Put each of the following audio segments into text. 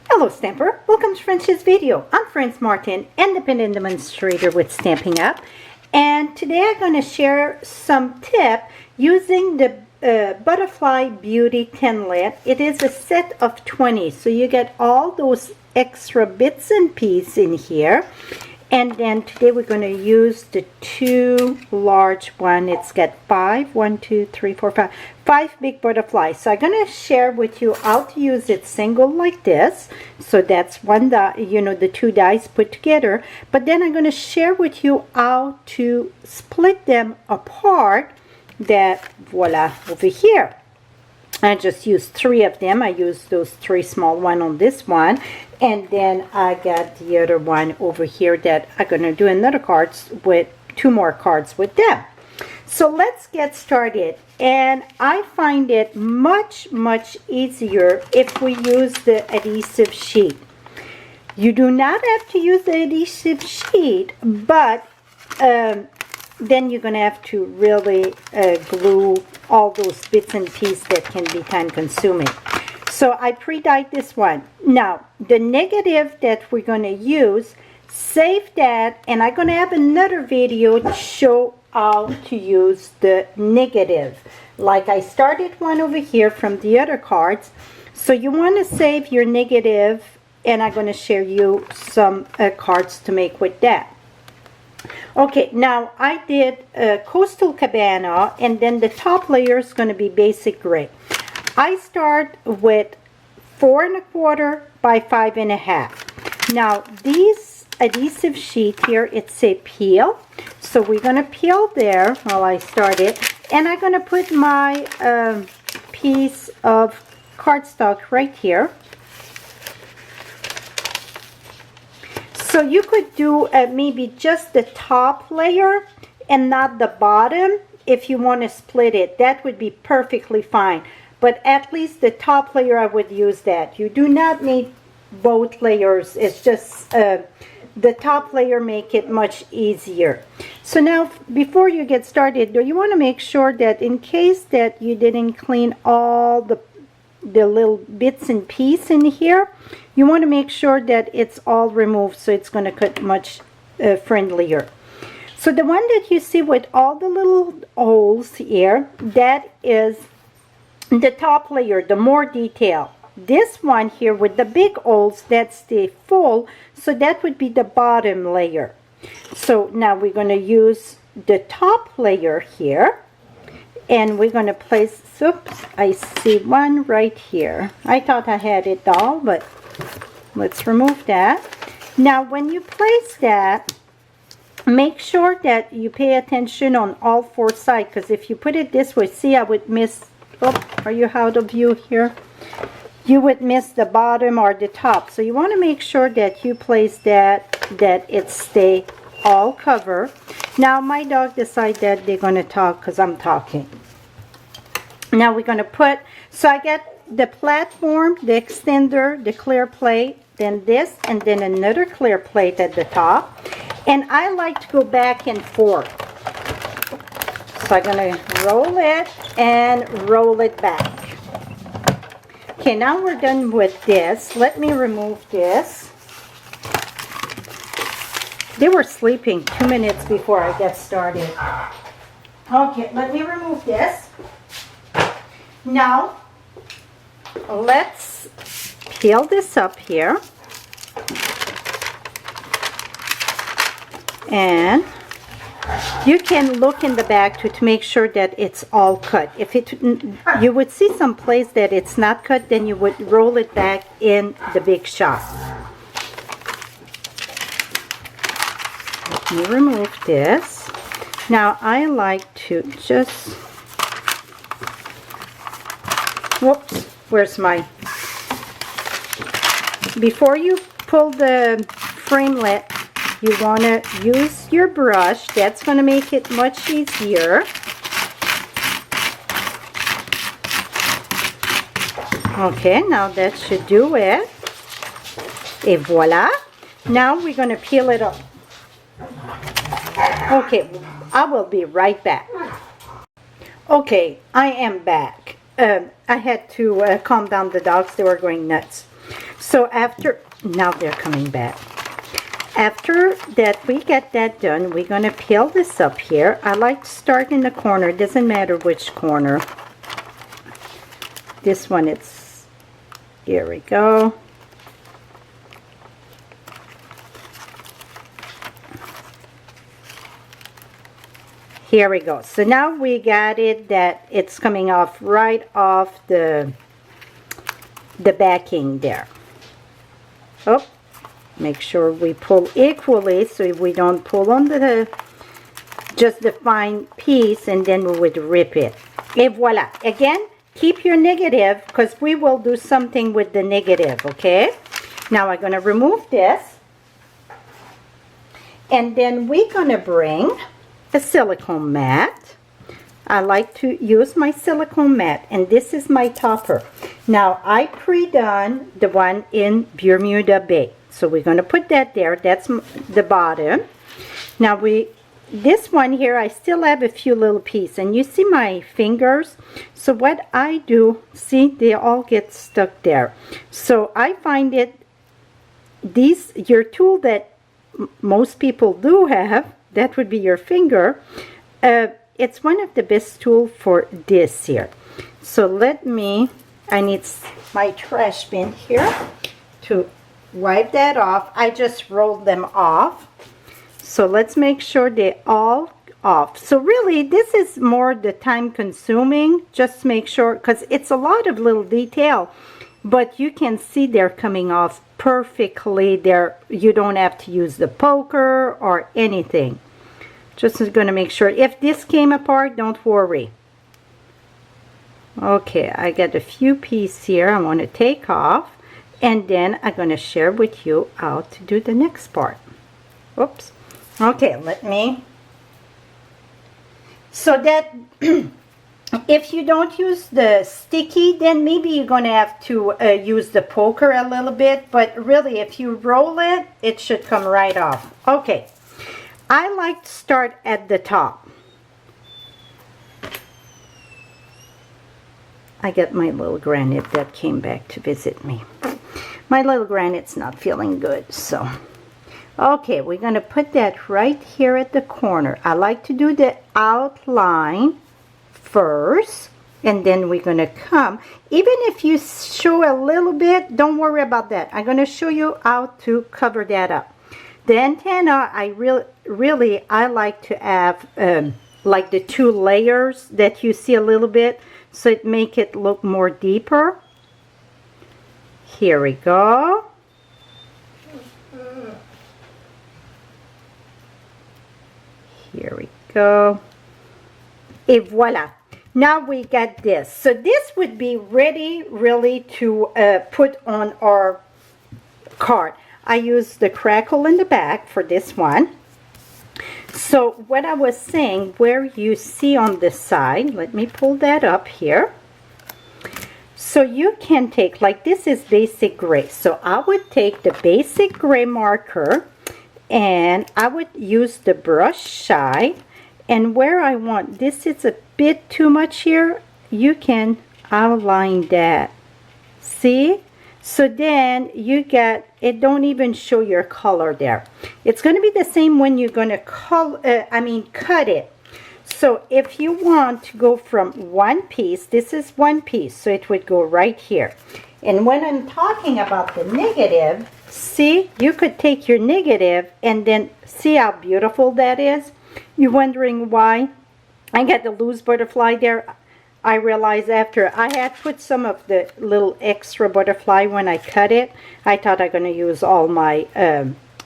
Hello Stamper, welcome to Frenchie's video. I'm Frances Martin, independent demonstrator with Stampin' Up, and today I'm going to share some tips using the Butterfly Beauty Thinlit. It is a set of 20, so you get all those extra bits and pieces in here. And then today we're going to use the two large one. It's got five big butterflies. So I'm going to share with you how to use it single like this. So that's one die, the two dies put together. But then I'm going to share with you how to split them apart. That voila, over here. I just used three of them. I used those three small ones on this one. And then I got the other one over here that I'm going to do another cards with two more cards with them. So let's get started. And I find it much easier if we use the adhesive sheet. You do not have to use the adhesive sheet, but then you're going to have to really glue all those bits and pieces that can be time consuming. So I pre-dyed this one. Now the negative that we're going to use, save that, and I'm going to have another video to show how to use the negative. Like I started one over here from the other cards. So you want to save your negative, and I'm going to share you some cards to make with that. Okay, now I did Coastal Cabana, and then the top layer is going to be basic gray. I start with 4 1/4 by 5 1/2. Now these adhesive sheet here, it's a peel, so we're going to peel there while I start it, and I'm going to put my piece of cardstock right here. So you could do maybe just the top layer and not the bottom if you want to split it. That would be perfectly fine. But at least the top layer, I would use that. You do not need both layers. It's just the top layer make it much easier. So now before you get started, you want to make sure that in case that you didn't clean all the little bits and pieces in here, you want to make sure that it's all removed, so it's going to cut much friendlier. So the one that you see with all the little holes here, that is the top layer, the more detail. This one here with the big holes, that's the full, so that would be the bottom layer. So now we're going to use the top layer here, and we're going to place, oops, I see one right here. I thought I had it all, but let's remove that. Now when you place that, make sure that you pay attention on all four sides, because if you put it this way, see, I would miss, oh, are you out of view here? You would miss the bottom or the top. So you want to make sure that you place that it stay all covered. Now my dog decided that they're going to talk because I'm talking. Now we're going to put, so I got the platform, the extender, the clear plate, then this, and then another clear plate at the top. And I like to go back and forth. So I'm going to roll it and roll it back. Okay, now we're done with this. Let me remove this. They were sleeping 2 minutes before I get started. Okay, let me remove this. Now, let's peel this up here. And you can look in the back to make sure that it's all cut. If you would see some place that it's not cut, then you would roll it back in the big shop. Let me remove this. Now I like to just, whoops, where's my, before you pull the framelit, you want to use your brush. That's going to make it much easier. Okay, now that should do it. Et voila. Now we're going to peel it up. Okay, I will be right back. Okay, I am back. I had to calm down the dogs. They were going nuts. So after, now they're coming back. After that we get that done, we're going to peel this up here. I like to start in the corner. It doesn't matter which corner. This one, it's, here we go. Here we go. So now we got it that it's coming off right off the backing there. Oh, make sure we pull equally so we don't pull on the just the fine piece and then we would rip it. Et voila. Again, keep your negative because we will do something with the negative, okay? Now I'm going to remove this. And then we're going to bring a silicone mat. I like to use my silicone mat, and this is my topper. Now I pre-done the one in Bermuda Bay, so we're going to put that there. That's the bottom. Now this one here, I still have a few little pieces, and you see my fingers. So what I do, see, they all get stuck there. So I find it, your tool that most people do have, that would be your finger. It's one of the best tools for this here. So I need my trash bin here to wipe that off. I just rolled them off. So let's make sure they're all off. So really, this is more the time consuming. Just make sure, because it's a lot of little detail. But you can see they're coming off perfectly there. You don't have to use the poker or anything. Just going to make sure. If this came apart, don't worry. Okay, I got a few pieces here I want to take off. And then I'm going to share with you how to do the next part. Oops. Okay, let me. So that if you don't use the sticky, then maybe you're going to have to use the poker a little bit. But really, if you roll it, it should come right off. Okay. I like to start at the top. I got my little granite that came back to visit me. My little granite's not feeling good, so. Okay, we're going to put that right here at the corner. I like to do the outline first, and then we're going to come. Even if you show a little bit, don't worry about that. I'm going to show you how to cover that up. The antenna, I really like to have like the two layers that you see a little bit, so it make it look more deeper. Here we go. Here we go. Et voila. Now we got this. So this would be ready really to put on our card. I use the crackle in the back for this one. So what I was saying, where you see on the side, let me pull that up here. So you can take, like this is basic gray. So I would take the basic gray marker and I would use the brush side. And where I want, this is a bit too much here, you can outline that. See? So then you get, it don't even show your color there. It's going to be the same when you're going to cut it. So if you want to go from one piece, this is one piece, so it would go right here. And when I'm talking about the negative, see, you could take your negative and then see how beautiful that is. You're wondering why I got the loose butterfly there. I realized after I had put some of the little extra butterfly when I cut it. I thought I'm going to use all my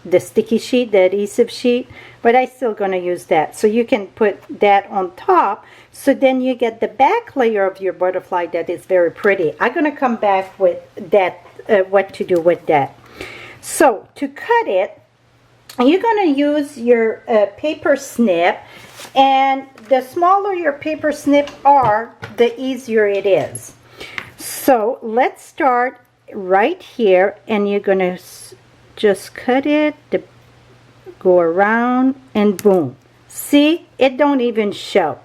the sticky sheet, the adhesive sheet, but I still going to use that. So you can put that on top, so then you get the back layer of your butterfly that is very pretty. I'm going to come back with that, what to do with that. So to cut it, you're going to use your paper snip, and the smaller your paper snip are, the easier it is. So let's start right here, and you're going to just cut it, go around, and boom. See, it don't even show.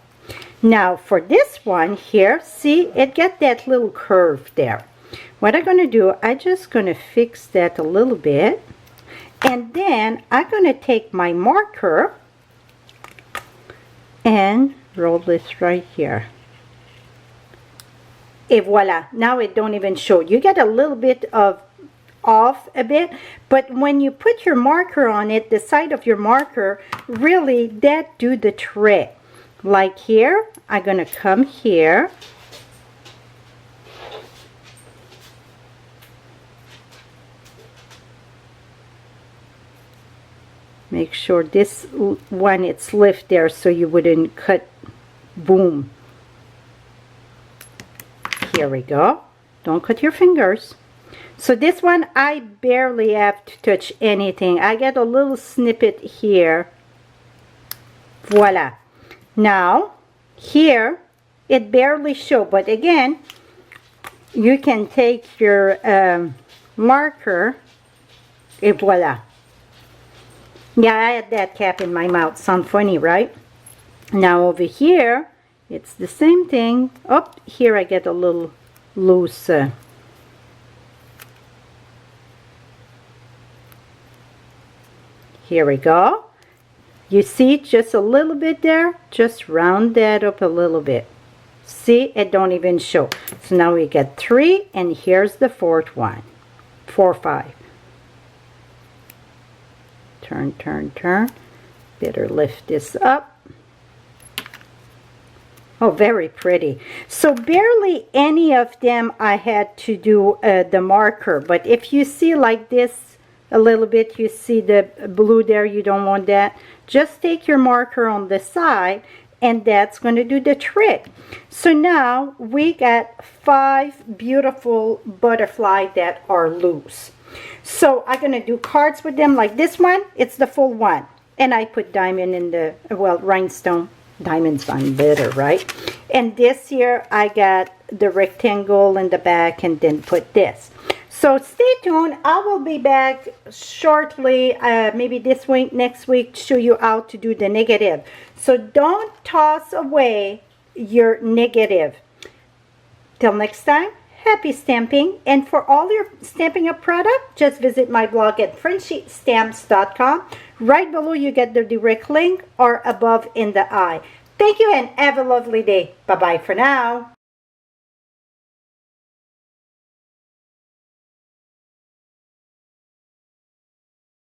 Now for this one here, see, it got that little curve there. what I'm going to do, I'm just going to fix that a little bit. And then I'm going to take my marker and roll this right here. Et voila, now it don't even show. You get a little bit of off a bit, but when you put your marker on it, the side of your marker, really that do the trick. Like here, I'm gonna come here. Make sure this one it's lift there so you wouldn't cut, boom. Here we go. Don't cut your fingers. So this one, I barely have to touch anything. I get a little snippet here. Voila. Now, here, it barely shows. But again, you can take your marker, and voila. Yeah, I had that cap in my mouth. Sound funny, right? Now over here, it's the same thing. Oh, here I get a little loose. Here we go. You see just a little bit there? Just round that up a little bit. See, it don't even show. So now we get 3, and here's the 4th one. 4, 5. Turn, turn, turn. Better lift this up. Oh, very pretty. So barely any of them I had to do the marker. But if you see like this a little bit, you see the blue there, you don't want that. Just take your marker on the side, and that's going to do the trick. So now we got 5 beautiful butterflies that are loose. So I'm going to do cards with them like this one. It's the full one. And I put diamond in the, well, rhinestone. Diamond's fine better, right? And this here, I got the rectangle in the back and then put this. So stay tuned. I will be back shortly, maybe this week, next week, to show you how to do the negative. So don't toss away your negative. Till next time. Happy stamping, and for all your Stampin' Up product, just visit my blog at FrenchieStamps.com. Right below you get the direct link, or above in the eye. Thank you and have a lovely day. Bye-bye for now.